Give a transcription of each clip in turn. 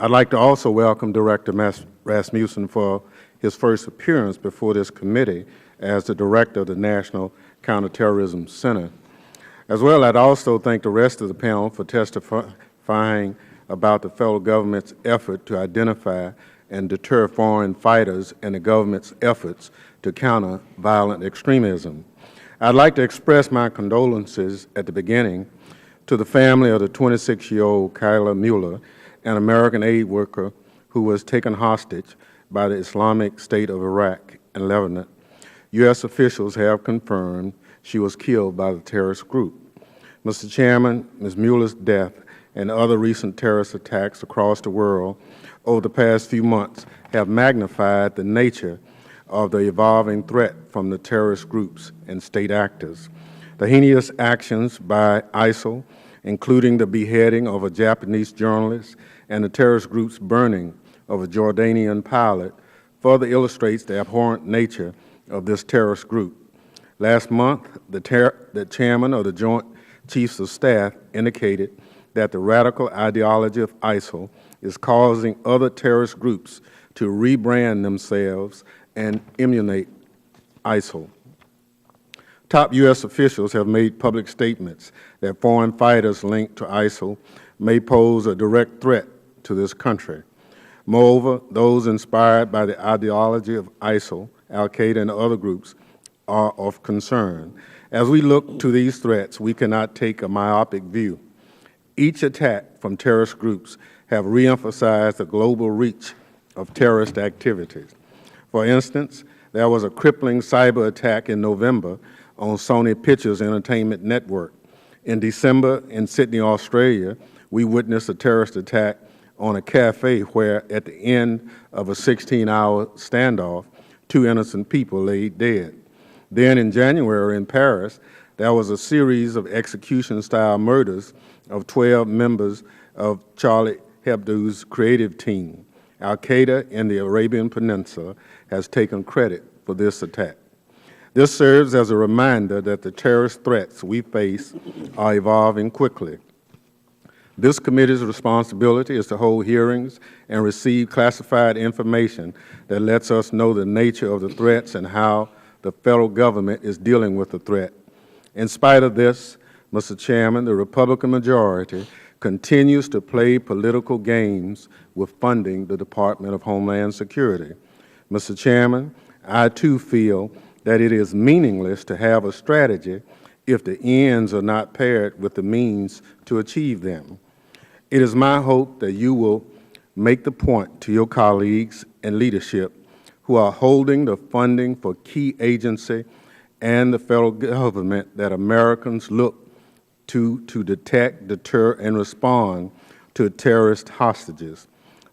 I'd like to also welcome Director Rasmussen for his first appearance before this committee as the Director of the National Counterterrorism Center. As well, I'd also thank the rest of the panel for testifying about the federal government's effort to identify and deter foreign fighters and the government's efforts to counter violent extremism. I'd like to express my condolences at the beginning to the family of the 26-year-old Kyla Mueller, an American aid worker who was taken hostage by the Islamic State of Iraq and Lebanon. U.S. officials have confirmed she was killed by the terrorist group. Mr. Chairman, Ms. Mueller's death and other recent terrorist attacks across the world over the past few months have magnified the nature of the evolving threat from the terrorist groups and state actors. The heinous actions by ISIL, including the beheading of a Japanese journalist and the terrorist group's burning of a Jordanian pilot, further illustrates the abhorrent nature of this terrorist group. Last month, the chairman of the Joint Chiefs of Staff indicated that the radical ideology of ISIL is causing other terrorist groups to rebrand themselves and emulate ISIL. Top U.S. officials have made public statements that foreign fighters linked to ISIL may pose a direct threat to this country. Moreover, those inspired by the ideology of ISIL, Al-Qaeda, and other groups are of concern. As we look to these threats, we cannot take a myopic view. Each attack from terrorist groups have reemphasized the global reach of terrorist activities. For instance, there was a crippling cyber attack in November on Sony Pictures Entertainment Network. In December, in Sydney, Australia, we witnessed a terrorist attack on a cafe where, at the end of a 16-hour standoff, 2 innocent people lay dead. Then in January in Paris, there was a series of execution-style murders of 12 members of Charlie Hebdo's creative team. Al-Qaeda in the Arabian Peninsula has taken credit for this attack. This serves as a reminder that the terrorist threats we face are evolving quickly. This committee's responsibility is to hold hearings and receive classified information that lets us know the nature of the threats and how the federal government is dealing with the threat. In spite of this, Mr. Chairman, the Republican majority continues to play political games with funding the Department of Homeland Security. Mr. Chairman, I too feel that it is meaningless to have a strategy if the ends are not paired with the means to achieve them. It is my hope that you will make the point to your colleagues and leadership who are holding the funding for key agency and the federal government that Americans look to detect, deter, and respond to terrorist hostages.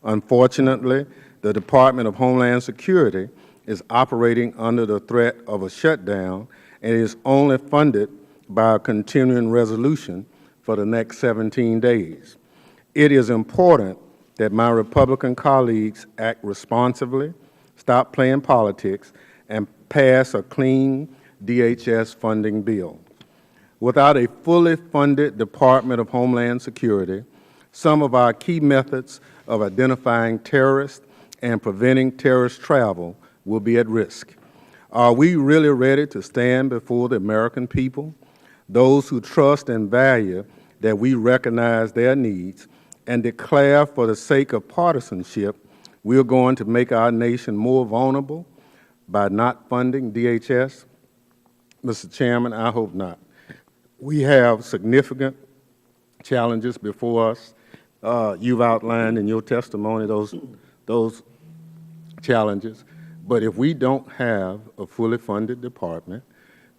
Unfortunately, the Department of Homeland Security is operating under the threat of a shutdown and is only funded by a continuing resolution for the next 17 days. It is important that my Republican colleagues act responsibly, stop playing politics, and pass a clean DHS funding bill. Without a fully funded Department of Homeland Security, some of our key methods of identifying terrorists and preventing terrorist travel will be at risk. Are we really ready to stand before the American people, those who trust and value that we recognize their needs, and declare for the sake of partisanship we're going to make our nation more vulnerable by not funding DHS? Mr. Chairman, I hope not. We have significant challenges before us. You've outlined in your testimony those challenges. But if we don't have a fully funded department,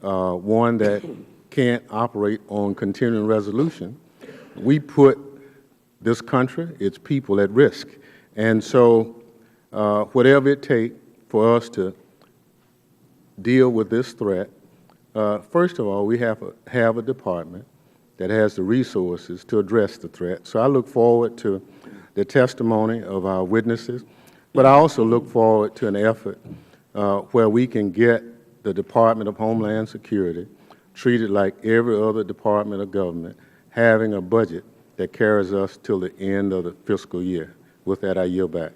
one that can't operate on continuing resolution, we put this country, its people, at risk. And so whatever it takes for us to deal with this threat, first of all, we have a department that has the resources to address the threat. So I look forward to the testimony of our witnesses, but I also look forward to an effort where we can get the Department of Homeland Security treated like every other department of government, having a budget that carries us till the end of the fiscal year. With that, I yield back.